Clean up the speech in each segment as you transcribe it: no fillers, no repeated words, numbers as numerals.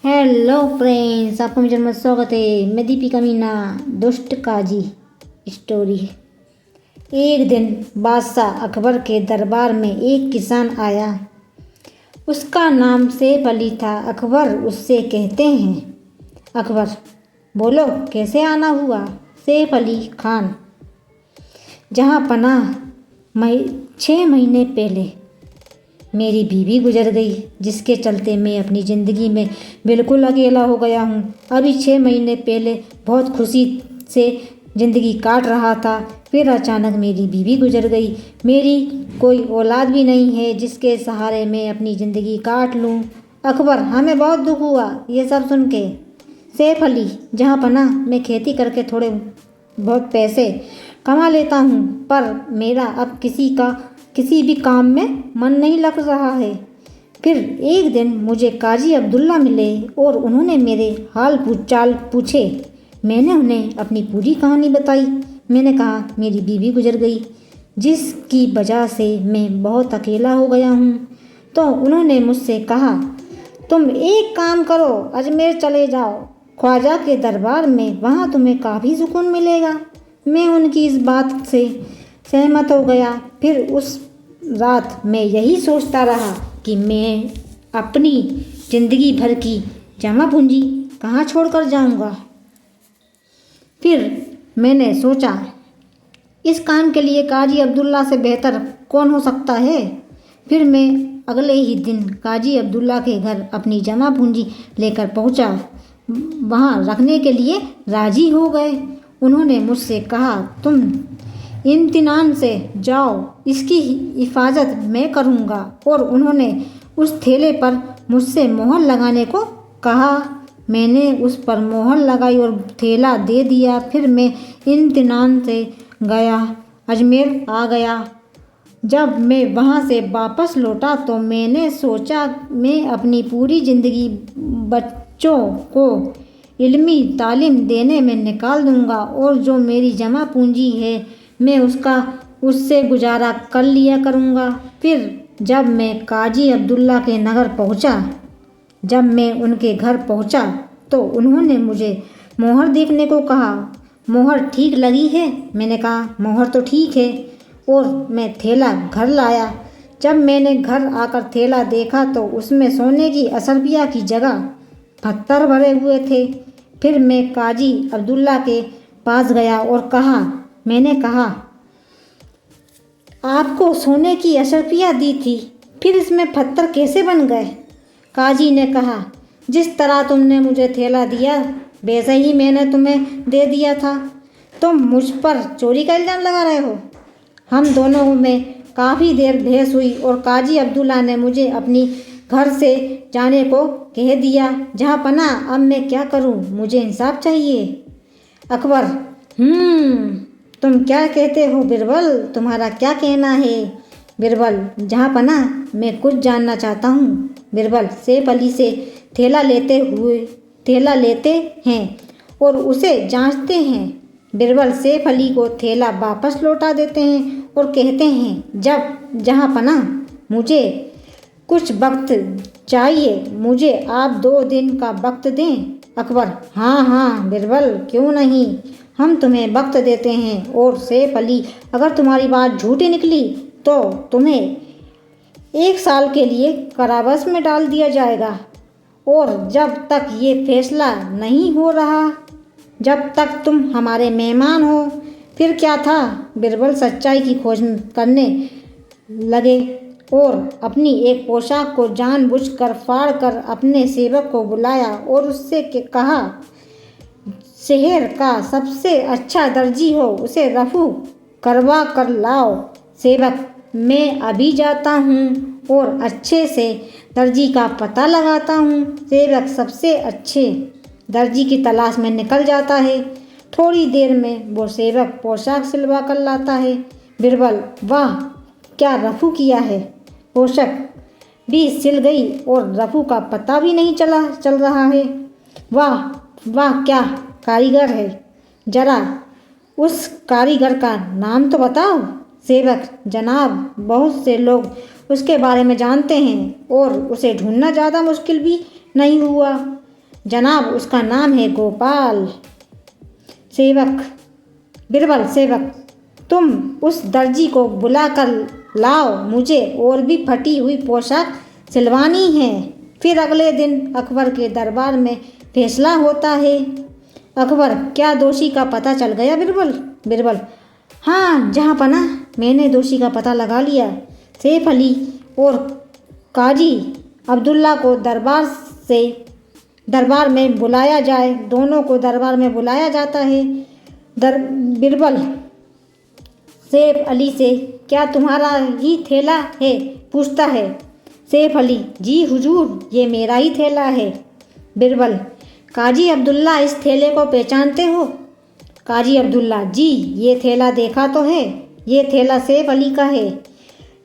Hello friends, आपका मेरे में स्वागत है। मैं दीपिका मीना। दुष्ट काजी स्टोरी है। एक दिन बादशाह अकबर के दरबार में एक किसान आया। उसका नाम सैफ अली था। अकबर उससे कहते हैं, अकबर बोलो कैसे आना हुआ। सैफ अली खान, जहाँ पनाह 6 महीने पहले मेरी बीवी गुजर गई, जिसके चलते मैं अपनी ज़िंदगी में बिल्कुल अकेला हो गया हूँ। अभी 6 महीने पहले बहुत खुशी से ज़िंदगी काट रहा था, फिर अचानक मेरी बीवी गुजर गई। मेरी कोई औलाद भी नहीं है जिसके सहारे मैं अपनी ज़िंदगी काट लूँ। अकबर, हमें बहुत दुख हुआ ये सब सुन के। सैफ अली, जहाँ पनाह मैं खेती करके थोड़े बहुत पैसे कमा लेता हूँ, पर मेरा अब किसी भी काम में मन नहीं लग रहा है। फिर एक दिन मुझे काजी अब्दुल्ला मिले और उन्होंने मेरे हाल चाल पूछे। मैंने उन्हें अपनी पूरी कहानी बताई। मैंने कहा मेरी बीवी गुजर गई, जिसकी वजह से मैं बहुत अकेला हो गया हूँ। तो उन्होंने मुझसे कहा, तुम एक काम करो, अजमेर चले जाओ ख्वाजा के दरबार में, वहाँ तुम्हें काफ़ी सुकून मिलेगा। मैं उनकी इस बात से सहमत हो गया। फिर उस रात मैं यही सोचता रहा कि मैं अपनी ज़िंदगी भर की जमा पूंजी कहाँ छोड़कर जाऊंगा। फिर मैंने सोचा, इस काम के लिए काजी अब्दुल्ला से बेहतर कौन हो सकता है। फिर मैं अगले ही दिन काजी अब्दुल्ला के घर अपनी जमा पूंजी लेकर पहुंचा। वहां रखने के लिए राजी हो गए। उन्होंने मुझसे कहा, तुम इत्मीनान से जाओ, इसकी हिफाजत मैं करूँगा। और उन्होंने उस थैले पर मुझसे मोहर लगाने को कहा। मैंने उस पर मोहर लगाई और थैला दे दिया। फिर मैं इत्मीनान से गया, अजमेर आ गया। जब मैं वहाँ से वापस लौटा तो मैंने सोचा मैं अपनी पूरी ज़िंदगी बच्चों को इल्मी तालीम देने में निकाल दूँगा, और जो मेरी जमा पूंजी है मैं उससे गुजारा कर लिया करूँगा। फिर जब मैं काजी अब्दुल्ला के नगर पहुँचा, जब मैं उनके घर पहुँचा तो उन्होंने मुझे मोहर देखने को कहा। मोहर ठीक लगी है? मैंने कहा मोहर तो ठीक है, और मैं थैला घर लाया। जब मैंने घर आकर थैला देखा तो उसमें सोने की अशरफिया की जगह पत्थर भरे हुए थे। फिर मैं काजी अब्दुल्ला के पास गया और मैंने कहा, आपको सोने की अशरफिया दी थी, फिर इसमें पत्थर कैसे बन गए। काजी ने कहा, जिस तरह तुमने मुझे थैला दिया वैसे ही मैंने तुम्हें दे दिया था। तुम मुझ पर चोरी का इल्ज़ाम लगा रहे हो। हम दोनों में काफ़ी देर बहस हुई और काजी अब्दुल्ला ने मुझे अपनी घर से जाने को कह दिया। जहाँ पनाह, अब मैं क्या करूँ, मुझे इंसाफ चाहिए। अकबर, तुम क्या कहते हो बिरबल, तुम्हारा क्या कहना है। बिरबल, जहाँ पनाह, मैं कुछ जानना चाहता हूँ। बिरबल सैफ अली से थैला लेते हैं और उसे जांचते हैं। बिरबल सैफ अली को थैला वापस लौटा देते हैं और कहते हैं, जहाँ पनाह, मुझे कुछ वक्त चाहिए, मुझे आप 2 दिन का वक्त दें। अकबर, हाँ बिरबल, क्यों नहीं, हम तुम्हें वक्त देते हैं। और सैफ अली, अगर तुम्हारी बात झूठी निकली तो तुम्हें 1 साल के लिए कारावास में डाल दिया जाएगा, और जब तक ये फैसला नहीं हो रहा, जब तक तुम हमारे मेहमान हो। फिर क्या था, बिरबल सच्चाई की खोज करने लगे और अपनी एक पोशाक को जानबूझकर फाड़कर अपने सेवक को बुलाया और उससे कहा, शहर का सबसे अच्छा दर्जी हो, उसे रफू करवा कर लाओ। सेवक, मैं अभी जाता हूँ और अच्छे से दर्जी का पता लगाता हूँ। सेवक सबसे अच्छे दर्जी की तलाश में निकल जाता है। थोड़ी देर में वो सेवक पोशाक सिलवा कर लाता है। बिरबल, वाह, क्या रफू किया है। पोशाक भी सिल गई और रफू का पता भी नहीं चल रहा है। वाह, क्या कारीगर है, जरा उस कारीगर का नाम तो बताओ। सेवक, जनाब, बहुत से लोग उसके बारे में जानते हैं और उसे ढूंढना ज़्यादा मुश्किल भी नहीं हुआ। जनाब उसका नाम है गोपाल। सेवक, बीरबल, सेवक तुम उस दर्जी को बुला कर लाओ, मुझे और भी फटी हुई पोशाक सिलवानी है। फिर अगले दिन अकबर के दरबार में फैसला होता है। अकबर, क्या दोषी का पता चल गया बीरबल? बीरबल, हाँ जहाँ पना मैंने दोषी का पता लगा लिया। सैफ अली और काजी अब्दुल्ला को दरबार में बुलाया जाए। दोनों को दरबार में बुलाया जाता है। बीरबल सैफ अली से, क्या तुम्हारा ही थैला है? पूछता है। सैफ अली, जी हुजूर, ये मेरा ही थैला है। बीरबल, काजी अब्दुल्ला, इस थैले को पहचानते हो? काजी अब्दुल्ला, जी ये थैला देखा तो है, ये थैला सैफ अली का है।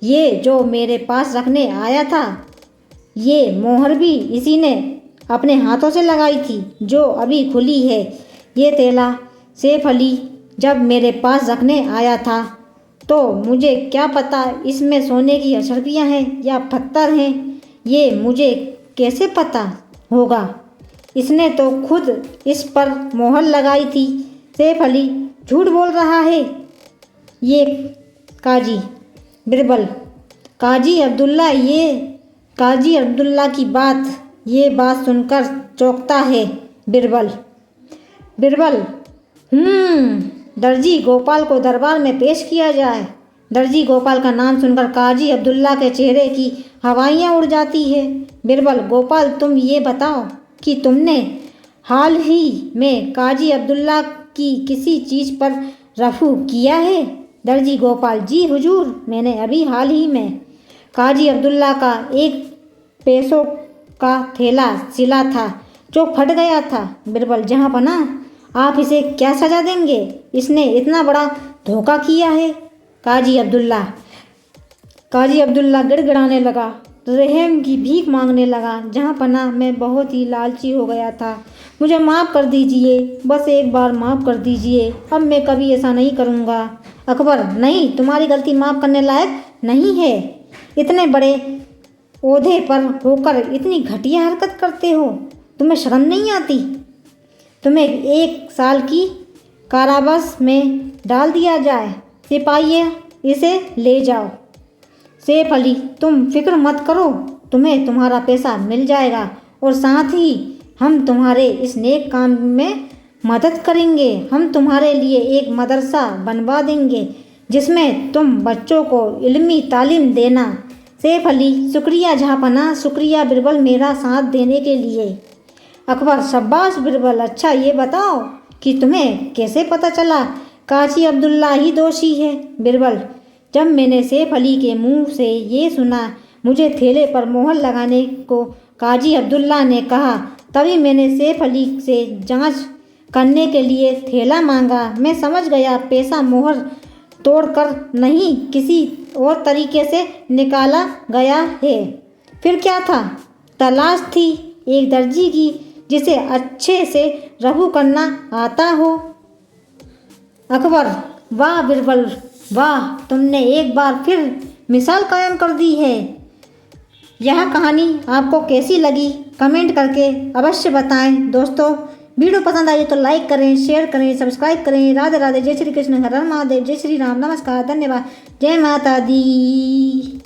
ये जो मेरे पास रखने आया था, ये मोहर भी इसी ने अपने हाथों से लगाई थी, जो अभी खुली है। ये थैला सैफ अली जब मेरे पास रखने आया था तो मुझे क्या पता इसमें सोने की अशरफियाँ हैं या पत्थर हैं, ये मुझे कैसे पता होगा? इसने तो खुद इस पर मोहर लगाई थी। सैफ अली झूठ बोल रहा है ये काजी। बीरबल, काजी अब्दुल्ला की ये बात सुनकर चौंकता है। बीरबल, दर्जी गोपाल को दरबार में पेश किया जाए। दर्जी गोपाल का नाम सुनकर काजी अब्दुल्ला के चेहरे की हवाइयाँ उड़ जाती है। बीरबल, गोपाल तुम ये बताओ कि तुमने हाल ही में काजी अब्दुल्ला की किसी चीज़ पर रफू किया है? दर्जी गोपाल, जी हुजूर, मैंने अभी हाल ही में काजी अब्दुल्ला का एक पैसों का थैला सिला था जो फट गया था। बीरबल, जहाँ पना आप इसे क्या सजा देंगे? इसने इतना बड़ा धोखा किया है। काजी अब्दुल्ला गिड़गिड़ाने लगा, रहम की भीख मांगने लगा। जहाँ पना मैं बहुत ही लालची हो गया था, मुझे माफ़ कर दीजिए, बस एक बार माफ़ कर दीजिए, अब मैं कभी ऐसा नहीं करूँगा। अकबर, नहीं, तुम्हारी गलती माफ़ करने लायक नहीं है। इतने बड़े ओहदे पर होकर इतनी घटिया हरकत करते हो, तुम्हें शर्म नहीं आती? तुम्हें 1 साल की कारावास में डाल दिया जाए। सिपाही, इसे ले जाओ। सैफ अली, तुम फिक्र मत करो, तुम्हें तुम्हारा पैसा मिल जाएगा और साथ ही हम तुम्हारे इस नेक काम में मदद करेंगे। हम तुम्हारे लिए एक मदरसा बनवा देंगे जिसमें तुम बच्चों को इल्मी तालीम देना। सैफ अली, शुक्रिया जहाँपनाह, शुक्रिया बीरबल मेरा साथ देने के लिए। अकबर, शाबाश बीरबल, अच्छा ये बताओ कि तुम्हें कैसे पता चला काजी अब्दुल्ला ही दोषी है? बीरबल, जब मैंने सैफ अली के मुंह से ये सुना, मुझे थैले पर मोहर लगाने को काजी अब्दुल्ला ने कहा, तभी मैंने सैफ अली से जांच करने के लिए थैला मांगा। मैं समझ गया पैसा मोहर तोड़कर नहीं, किसी और तरीके से निकाला गया है। फिर क्या था? तलाश थी एक दर्जी की जिसे अच्छे से रफू करना आता हो। अकबर, वाह बीरबल वाह, तुमने एक बार फिर मिसाल कायम कर दी है। यह कहानी आपको कैसी लगी कमेंट करके अवश्य बताएं। दोस्तों, वीडियो पसंद आई तो लाइक करें, शेयर करें, सब्सक्राइब करें। राधे राधे, जय श्री कृष्ण, हर हर महादेव, जय श्री राम, नमस्कार, धन्यवाद, जय माता दी।